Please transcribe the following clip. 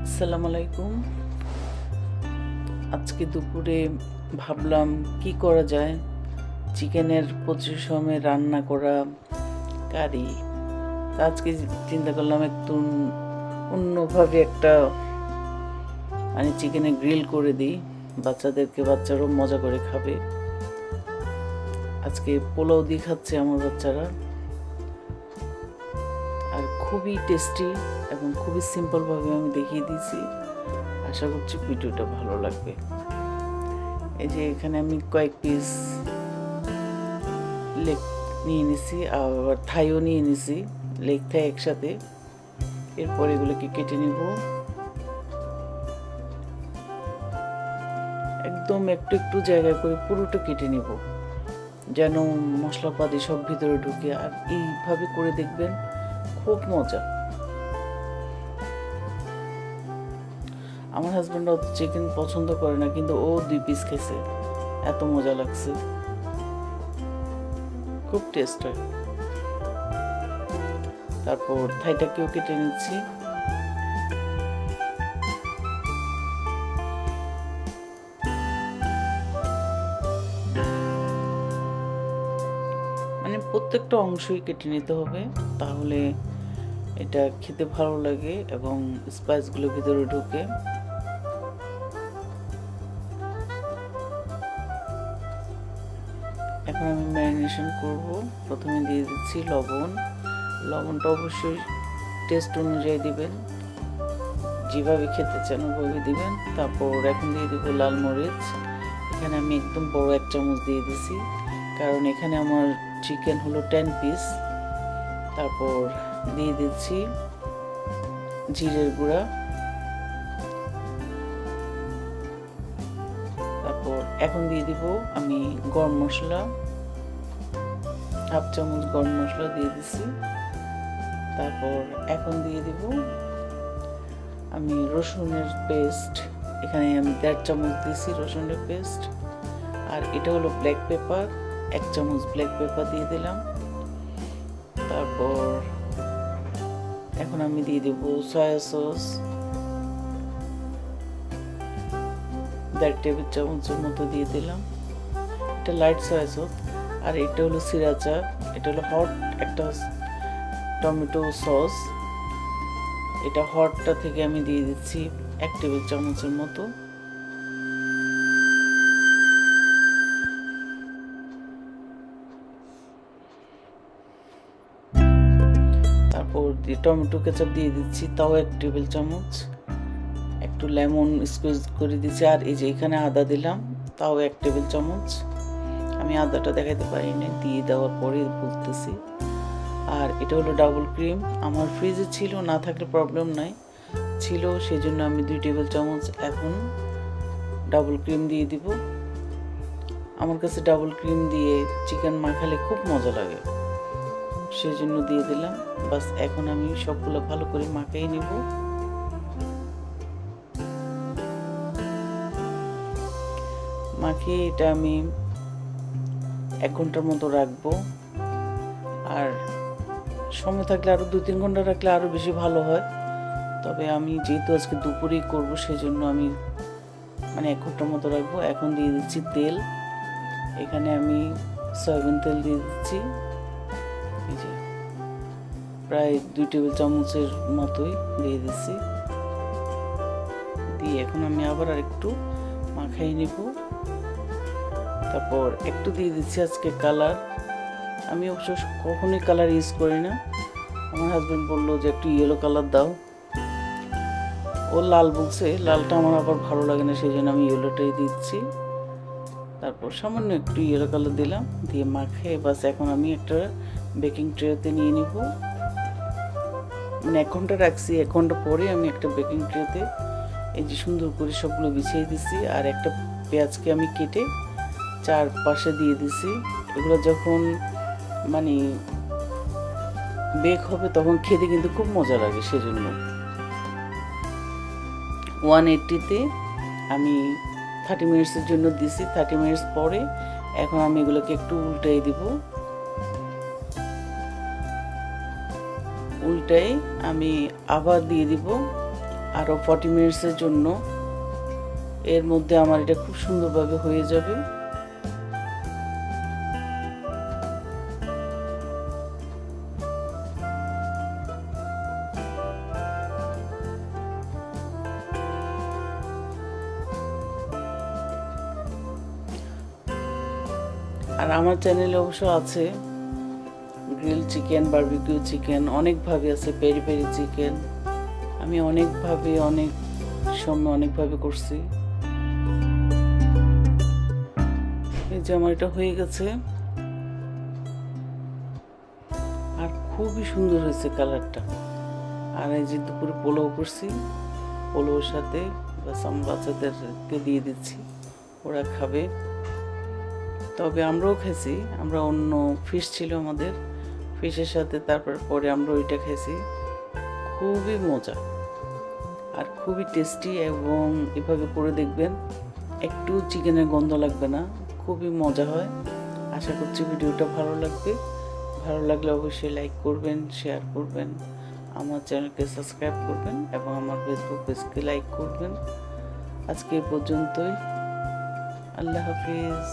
আসসালামু আলাইকুম। আজকে দুপুরে ভাবলাম কি করা যায়, চিকেনের পরিশ্রমে রান্না করা কারি। আজকে চিন্তা করলাম একটু অন্যভাবে একটা চিকেনের গ্রিল করে দিই, বাচ্চারাও মজা করে খাবে। আজকে পোলাও দিয়ে খাচ্ছে আমার বাচ্চারা, আর খুবই টেস্টি এবং খুবই সিম্পলভাবে আমি দেখিয়ে দিয়েছি। আশা করছি ভিডিওটা ভালো লাগবে। এই যে এখানে আমি কয়েক পিস লেগ নিয়ে নিছি, আবার থাইও নিয়ে নিছি, লেগ থাই একসাথে। এরপর এগুলোকে কেটে নিব, একদম একটু একটু জায়গা করে পুরোটা কেটে নিব, যেন মশলাপাতি সব ভিতরে ঢুকে। আর এইভাবে করে দেখবেন, খুব মজা। আমার হাজব্যান্ড অত চিকেন পছন্দ করে না, কিন্তু ও 2 পিস খেয়েছে, এত মজা লাগছে, খুব টেস্ট হয়। তারপর থাইটাকেও কেটে নিচ্ছি। প্রত্যেকটা অংশই কেটে নিতে হবে, তাহলে এটা খেতে ভালো লাগে এবং স্পাইসগুলো ভিতরে ঢুকে। এখন আমি ম্যারিনেশন করব। প্রথমে দিয়ে দিচ্ছি লবণ। লবণটা অবশ্যই টেস্ট অনুযায়ী দিবেন, যেভাবে খেতে চান ওভাবে দিবেন। তারপর এখন দিয়ে দিব লাল মরিচ। এখানে আমি একদম বড় 1 চামচ দিয়ে দিছি, কারণ এখানে আমার চিকেন হলো 10 পিস। তারপর দিয়ে দিচ্ছি জিরের গুঁড়া। তারপর এখন দিয়ে দিব আমি গরম মশলা, 1/2 চামচ গরম মশলা দিয়ে দিছি। তারপর এখন দিয়ে দিব আমি রসুনের পেস্ট। এখানে আমি 1.5 চামচ দিয়েছি রসুনের পেস্ট। আর এটা হলো ব্ল্যাক পেপার, 1 চামচ ব্ল্যাক পেপার দিয়ে দিলাম। তারপর এখন আমি দিয়ে দেব সয়া সস, 1.5 টেবিল চামচের মতো দিয়ে দিলাম। এটা লাইট সয়া সস। আর এটা হলো সিরাচা, এটা হলো হট একটা টমেটো সস। এটা হটটা থেকে আমি দিয়ে দিচ্ছি 1 টেবিল চামচের মতো। তারপর টমেটো কেচাপ দিয়ে দিচ্ছি, তাও 1 টেবিল চামচ। একটু লেমন স্কুইজ করে দিচ্ছি। আর এই যে এখানে আদা দিলাম, তাও 1 টেবিল চামচ। আমি আদাটা দেখাতে পারি না, দিয়ে দেওয়ার পরে বলতেছি। আর এটা হলো ডাবল ক্রিম, আমার ফ্রিজে ছিল, না থাকলে প্রবলেম নাই, ছিল সেজন্য আমি 2 টেবিল চামচ এখন ডাবল ক্রিম দিয়ে দিব। আমার কাছে ডাবল ক্রিম দিয়ে চিকেন মাখালে খুব মজা লাগে, সেজন্য দিয়ে দিলাম। বাস এখন আমি সবগুলো ভালো করে মাখিয়ে নিব। মাখিয়ে এটা আমি 1 ঘন্টার মতো রাখবো। আর সময় থাকলে আরো 2-3 ঘন্টা রাখলে আরো বেশি ভালো হয়, তবে আমি যেহেতু আজকে দুপুরেই করবো সেজন্য আমি 1 ঘন্টার মতো রাখবো। এখন দিয়ে দিচ্ছি তেল। এখানে আমি সয়াবিন তেল দিয়ে দিচ্ছি, এই যে প্রায় 2 টেবিল চামচের মতোই দিয়ে দিচ্ছি। দিয়ে এখন আমি আবার আরেকটু মাখাই নিব। তারপর একটু দিয়ে দিচ্ছি আজকে কালার। আমি অবশ্য কখনোই কালার ইউজ করি না, আমার হাজবেন্ড বললো যে একটু ইয়েলো কালার দাও, ও লাল বলছে, লালটা আমার আবার ভালো লাগে না, সেই জন্য আমি ইয়েলোটাই দিচ্ছি। তারপর সামান্য একটু ইয়েলো কালার দিলাম, দিয়ে মাখে বাস এখন আমি একটা বেকিং ট্রেতে নিয়ে নিব। 1 ঘন্টা রাখছি, 1 ঘন্টা পরে আমি একটা বেকিং ট্রেতে এই যে সুন্দর করে সবগুলো বিছিয়ে দিছি। আর একটা পেঁয়াজকে আমি কেটে 4 পাশে দিয়ে দিছি। এগুলো যখন বেক হবে তখন খেতে কিন্তু খুব মজা লাগে, সেজন্য 180-তে আমি 30 মিনিটসের জন্য দিছি। 30 মিনিটস পরে এখন আমি এগুলোকে একটু উল্টাই দিব। উল্টাই আমি আবার দিয়ে দিব আরও 40 মিনিটসের জন্য। এর মধ্যে আমার এটা খুব সুন্দরভাবে হয়ে যাবে। আর আমার চ্যানেলে অবশ্য আছে গ্রিল চিকেন, বারবিকিউ চিকেন, অনেকভাবে আছে, পেরি পেরি চিকেন। আমি অনেকভাবে অনেক সময় অনেকভাবে করছি। এই যে আমার এটা হয়ে গেছে আর খুবই সুন্দর হয়েছে কালারটা। আর এই যে দুপুরে পোলাও করছি, পোলাওর সাথে বাস আমার বাচ্চাদেরকে দিয়ে দিচ্ছি, ওরা খাবে। তবে আমরাও খেয়েছি, আমরা অন্য ফিশ ছিল আমাদের, ফিশের সাথে তারপর পরে আমরা ওইটা খেয়েছি। খুবই মজা আর খুবই টেস্টি, এবং এভাবে করে দেখবেন একটু চিকেনের গন্ধ লাগবে না, খুবই মজা হয়। আশা করছি ভিডিওটা ভালো লাগবে। ভালো লাগলে অবশ্যই লাইক করবেন, শেয়ার করবেন, আমার চ্যানেলকে সাবস্ক্রাইব করবেন এবং আমার ফেসবুক পেজকে লাইক করবেন। আজকে এই পর্যন্তই। আল্লাহ হাফিজ।